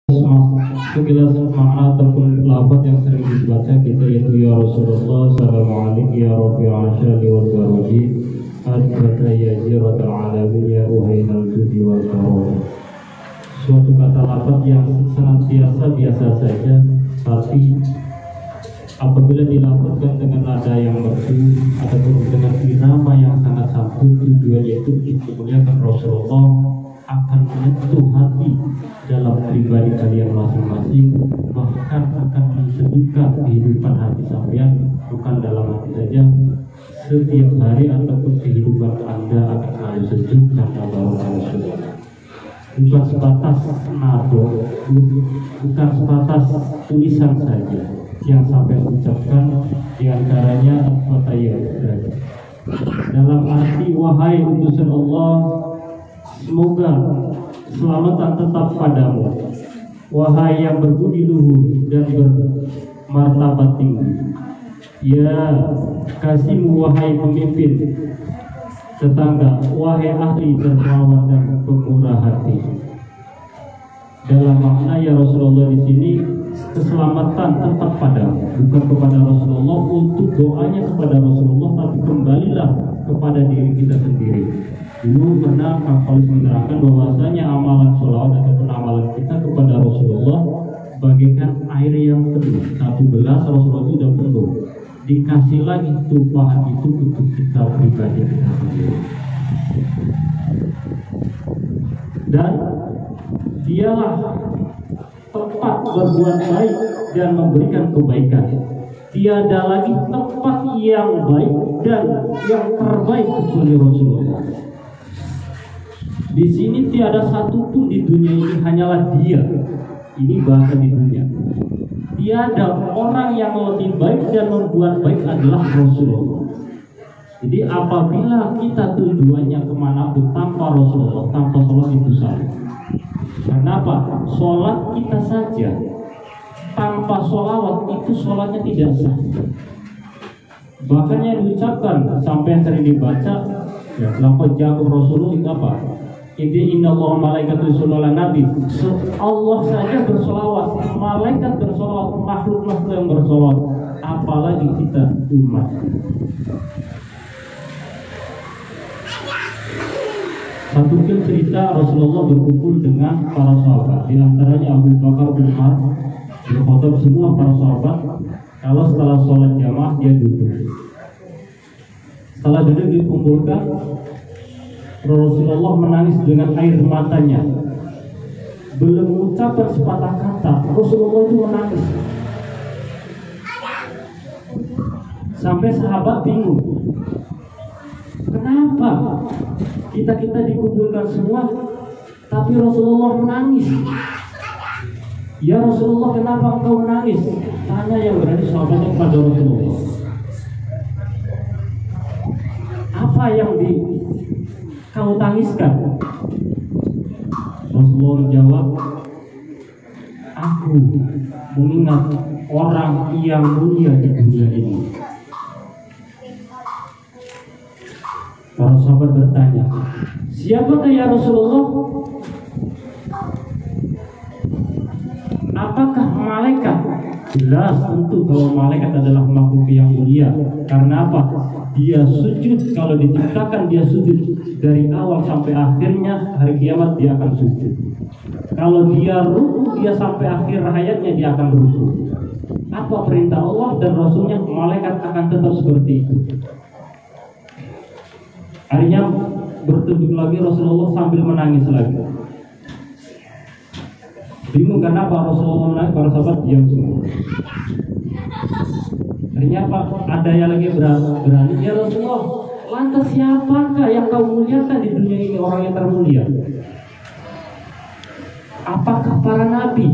sekilas makna ataupun lafaz yang sering dibaca kita yaitu ya Rasulullah Assalamualaikum ya Rafi'al syali wal baruji adbata ya jiratal alamin ya uhainal judi wal karom. Suatu kata lafaz yang senantiasa biasa saja, tapi apabila dilafazkan dengan nada yang merdu ataupun dengan irama yang sangat santun, tujuannya itu memuliakan Rasulullah, akan menyentuh hati dalam pribadi kalian masing-masing, bahkan akan mensejukan kehidupan hati sampean, bukan dalam hati saja, setiap hari ataupun kehidupan Anda akan selalu sejuk karena barokah Rasulullah. Bukan sebatas nado, bukan sebatas tulisan saja yang sampai ucapkan, diantaranya fatayat dalam arti wahai utusan Allah, semoga selamatan tetap padamu, wahai yang berbudi luhur dan bermartabat tinggi, ya kasihmu wahai pemimpin tetangga, wahai ahli dermawan dan pemurah hati. Dalam makna ya Rasulullah di sini, keselamatan tetap padamu, bukan kepada Rasulullah, untuk doanya kepada Rasulullah, tapi kembalilah kepada diri kita sendiri. Dulu pernah Kang Khalis menerangkan bahwasanya amalan sholawat ataupun amalan kita kepada Rasulullah bagaikan air yang penuh. Satu gelas Rasulullah itu sudah penuh, dikasih lagi tumpahan itu untuk kita pribadi kita sendiri. Dan dialah tempat berbuat baik dan memberikan kebaikan. Tiada lagi tempat yang baik dan yang terbaik kecuali Rasulullah. Di sini tiada satu pun di dunia ini, hanyalah Dia. Ini bahasa di dunia. Tiada orang yang lebih baik dan membuat baik adalah Rasulullah. Jadi apabila kita tujuannya kemanapun tanpa Rasulullah, tanpa sholat itu salah. Kenapa? Sholat kita saja tanpa sholawat itu sholatnya tidak sah. Bahkan yang diucapkan sampai yang sering dibaca, ya, lafaz jago Rasulullah itu apa? Ini inna Allah malaikatu yusholluna nabi. Allah saja bersolawat, malaikat bersolawat, makhluk-makhluk yang bersolawat, apalagi kita umat. Satu kali cerita Rasulullah berkumpul dengan para sahabat, di antaranya Abu Bakar, Umar, berkhotbah, semua para sahabat. Kalau setelah sholat jamaah dia duduk. Setelah duduk dikumpulkan, Rasulullah menangis dengan air matanya. Belum mengucapkan sepatah kata, Rasulullah itu menangis. Sampai sahabat bingung. Kenapa? Kita dikumpulkan semua, tapi Rasulullah menangis. Ya Rasulullah, kenapa engkau menangis? Tanya yang berani sahabatnya kepada Rasulullah. Apa yang kau tangiskan? Rasulullah jawab, aku mengingat orang yang mulia di dunia ini. Para sahabat bertanya, siapakah ya Rasulullah? Apakah malaikat? Jelas tentu bahwa malaikat adalah makhluk yang mulia. Karena apa? Dia sujud, kalau diciptakan dia sujud dari awal sampai akhirnya, hari kiamat dia akan sujud. Kalau dia ruku, dia sampai akhir hayatnya dia akan ruku. Apa perintah Allah dan Rasulnya, malaikat akan tetap seperti itu. Akhirnya bertunjuk lagi Rasulullah sambil menangis lagi. Bingung kenapa Rasulullah menangis, para sahabat diam semua. Akhirnya apa? Ada yang lagi berani, ya Rasulullah, lantas siapakah yang kau muliakan di dunia ini, orang yang termulia? Apakah para nabi,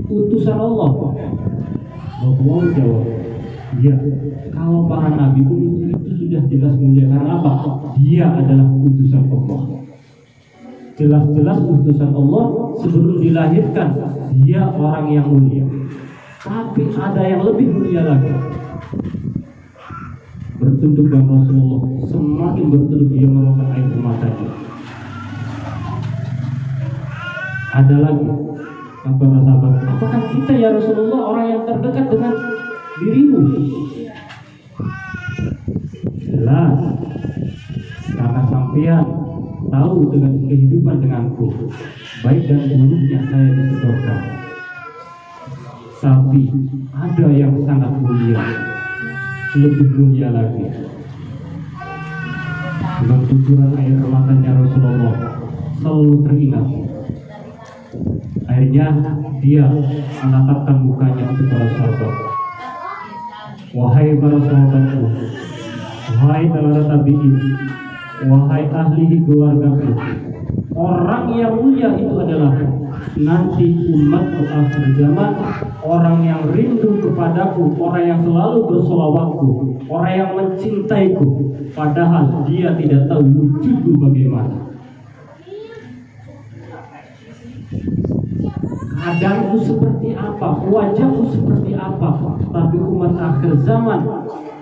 utusan Allah? Rasulullah jawab, iya. Kalau para nabi itu sudah jelas mulia. Karena apa? Dia adalah utusan Allah. Jelas-jelas utusan Allah, sebelum dilahirkan dia orang yang mulia. Tapi ada yang lebih mulia lagi. Bertunduk dengan Rasulullah, semakin bertunduk dia mengeluarkan air matanya. Ada lagi kata sahabat, apakah kita ya Rasulullah orang yang terdekat dengan dirimu? Jelas, karena sampean tahu dengan kehidupan denganku, baik dan buruknya saya disedorkan. Tapi ada yang sangat mulia, lebih mulia lagi. Dengan cucuran air matanya Rasulullah selalu teringat. Akhirnya dia menatapkan mukanya kepada sahabat. Wahai para sahabatku, wahai para tabi'in, wahai ahli keluargaku, orang yang mulia itu adalah nanti umatku akhir zaman, orang yang rindu kepadaku, orang yang selalu bersolawatku, orang yang mencintaiku, padahal dia tidak tahu wujudku bagaimana. Keadaanku seperti apa, wajahku seperti apa, tapi umat akhir zaman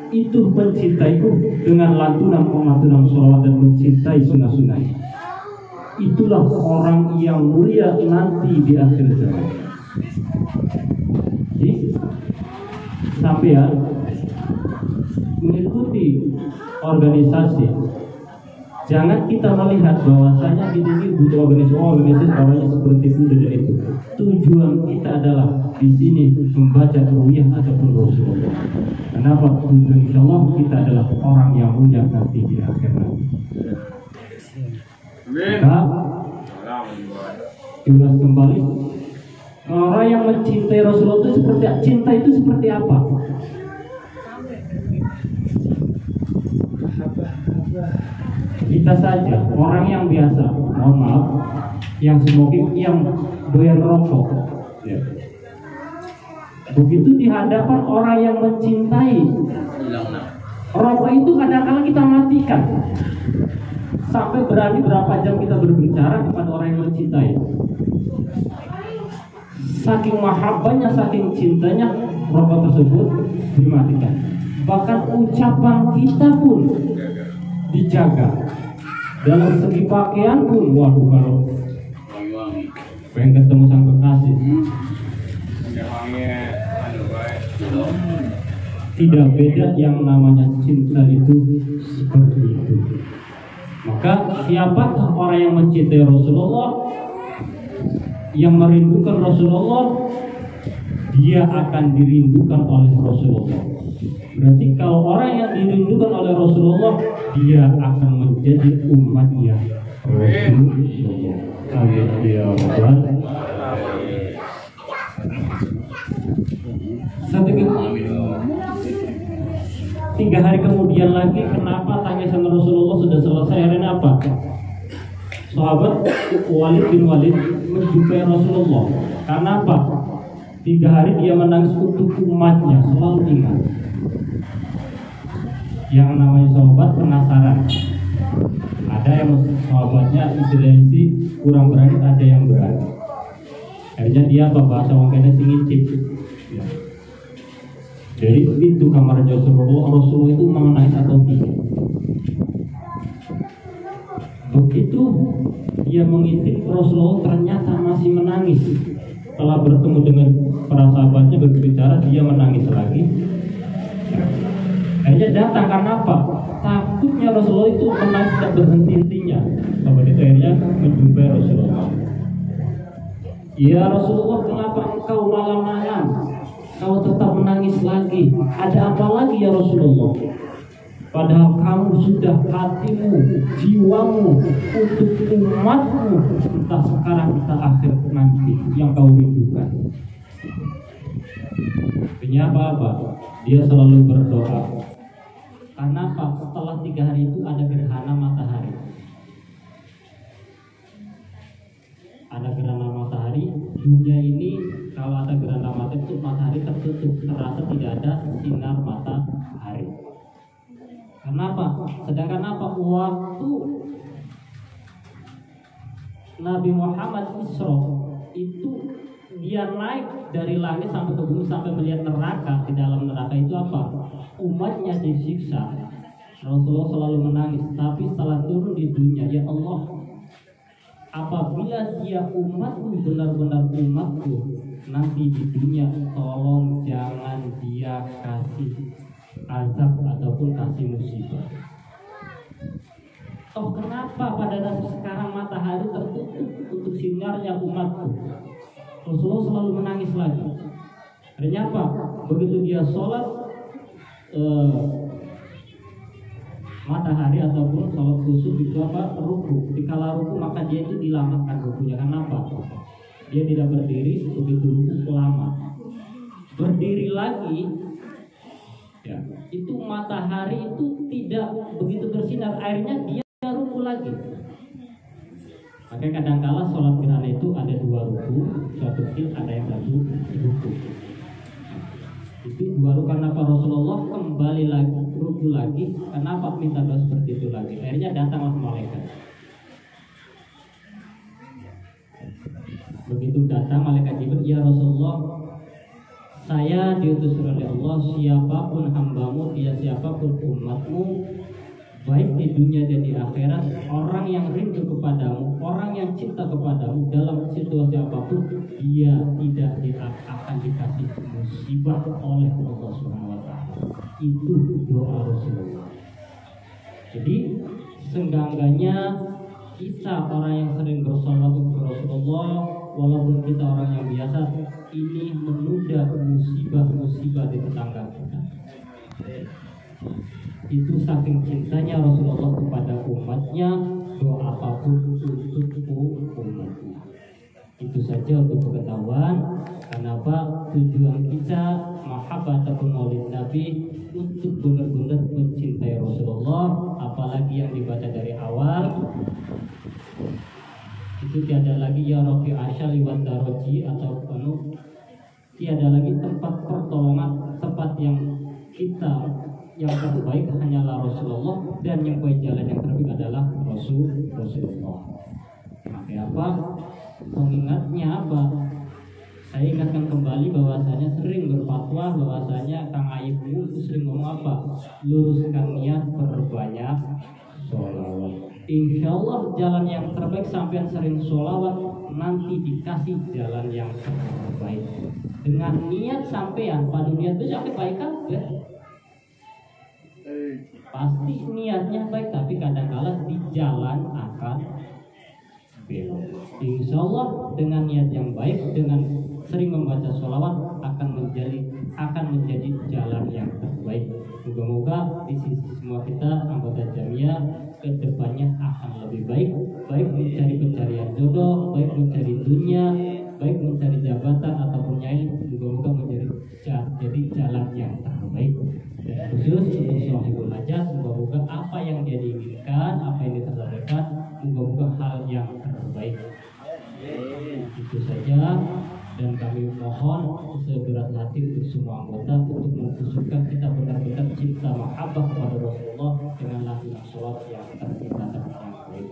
itu mencintaiku dengan lantunan sholawat dan mencintai sunnah-sunnah. Itulah orang yang mulia nanti di akhir zaman. Jadi sampean mengikuti organisasi, jangan kita melihat bahwasanya ini butuh organisasi orangnya seperti itu dan itu. Tujuan kita adalah di sini membaca ruwiyah ataupun Rasulullah. Kenapa? Tujuan insyaallah kita adalah orang yang mulia nanti di akhir nanti. Maka diulas kembali, orang yang mencintai Rasulullah itu seperti cinta itu seperti apa? Kita saja orang yang biasa, mohon maaf, yang smoking, yang doyan rokok, ya. Begitu di hadapan orang yang mencintai, rokok itu kadang-kadang kita matikan. Sampai berani berapa jam kita berbicara kepada orang yang mencintai. Saking mahabbahnya, saking cintanya, rokok tersebut dimatikan. Bahkan ucapan kita pun dijaga. Dalam segi pakaian pun, waduh, kalau pengen ketemu sang kekasih, tidak beda yang namanya cinta itu seperti itu. Maka siapakah orang yang mencintai Rasulullah, yang merindukan Rasulullah, dia akan dirindukan oleh Rasulullah. Berarti kalau orang yang dirindukan oleh Rasulullah, dia akan menjadi umatnya Rasulullah. Amin ya Rabbal. Tiga hari kemudian lagi, kenapa tangisan Rasulullah sudah selesai? Hari apa? Sahabat Walid bin Walid menjumpai Rasulullah. Karena apa? 3 hari dia menangis untuk umatnya, selalu ingat. Yang namanya sahabat penasaran. Ada yang sahabatnya istilahnya kurang berani, ada yang berani. Akhirnya dia apa, bahasa orang kena singicip. Ya. Jadi itu kamar Rasulullah itu menangis atau tidak. Begitu dia mengintip, Rasulullah ternyata masih menangis. Setelah bertemu dengan para sahabatnya berbicara, dia menangis lagi. Akhirnya datang, karena apa? Takutnya Rasulullah itu menangis tidak berhenti-hentinya. Sahabat itu akhirnya menjumpai Rasulullah. Ya Rasulullah, kenapa engkau malam-malam kau tetap menangis lagi? Ada apa lagi ya Rasulullah? Padahal kamu sudah hatimu, jiwamu untuk umatmu, entah sekarang entah akhir nanti yang kau rindukan. Artinya apa? Dia selalu berdoa. Karena apa? Setelah 3 hari itu ada gerhana matahari. Ada gerhana matahari. Dunia ini kalau ada gerhana matahari itu matahari tertutup, terasa tidak ada sinar matahari. Kenapa? Sedangkan apa? Waktu Nabi Muhammad Isra itu dia naik dari langit sampai ke bumi, sampai melihat neraka. Di dalam neraka itu apa? Umatnya disiksa. Rasulullah selalu menangis. Tapi setelah turun di dunia, ya Allah, apabila dia umatku, benar-benar umatku, nanti di dunia tolong jangan dia kasih azab ataupun kasih musibah. Toh kenapa pada dasar sekarang matahari tertutup untuk sinarnya umatku? Rasulullah selalu menangis lagi. Artinya apa? Begitu dia sholat matahari ataupun sholat khusus itu apa? Ruku. Dikala ruku maka dia itu dilamakan rukunya. Kenapa? Dia tidak berdiri begitu ruku lama. Berdiri lagi, ya, itu matahari itu tidak begitu bersinar. Akhirnya dia ruku lagi. Makanya kadang-kala sholat gerhana itu ada 2 ruku, suatu kecil ada yang 1 ruku. Itu 2 ruku. Kenapa Rasulullah kembali lagi ruku lagi? Kenapa minta doa seperti itu lagi? Akhirnya datanglah malaikat. Begitu datang malaikat Jibril, ya Rasulullah, saya diutus oleh Allah, siapapun hambamu, dia siapapun umatmu, baik di dunia dan di akhirat, orang yang rindu kepadamu, orang yang cinta kepadamu dalam situasi apapun, dia tidak akan dikasih musibah oleh Allah Subhanahu wa taala. Itu doa Rasulullah. Jadi senggangganya kita orang yang sering bersalawat kepada Rasulullah, walaupun kita orang yang biasa, ini menunda musibah-musibah di tetangga kita. Itu saking cintanya Rasulullah kepada umatnya, doa apapun untuk umatnya. Itu saja untuk pengetahuan kenapa tujuan kita mahabbah ataupun maulid Nabi, untuk benar-benar mencintai Rasulullah. Apalagi yang dibaca dari awal itu tiada lagi ya Rafi Asyali wa Daroji atau penuh, tiada lagi tempat pertolongan, tempat yang kita yang terbaik hanyalah Rasulullah, dan yang baik jalan yang terbaik adalah Rasulullah. Makanya apa? Pengingatnya apa? Saya ingatkan kembali bahwasanya sering berfatwa bahwasanya Kang Ayib itu sering ngomong apa? Luruskan niat, perbanyak sholawat. Insya Allah jalan yang terbaik, sampai sering sholawat nanti dikasih jalan yang terbaik. Dengan niat sampean, pada niat itu sampai baik kan? Pasti niatnya baik, tapi kadang-kala di jalan akan belok. Insya Allah dengan niat yang baik, dengan sering membaca sholawat akan menjadi jalan yang terbaik. Moga-moga di sisi semua kita anggota Jamiah kedepannya akan lebih baik, baik mencari pencarian jodoh, baik mencari dunia, baik mencari jabatan ataupun nyai. Moga-moga jadi jalan yang terbaik. Dan khusus untuk Sohibul Hajat, moga-moga apa yang dia diinginkan, apa yang ditersampaikan, moga-moga hal yang terbaik. Itu saja, dan kami mohon seberat hati untuk semua anggota untuk mengkhususkan kita benar-benar cinta mahabbah kepada Rasulullah dengan lafaz sholawat yang tercipta yang baik.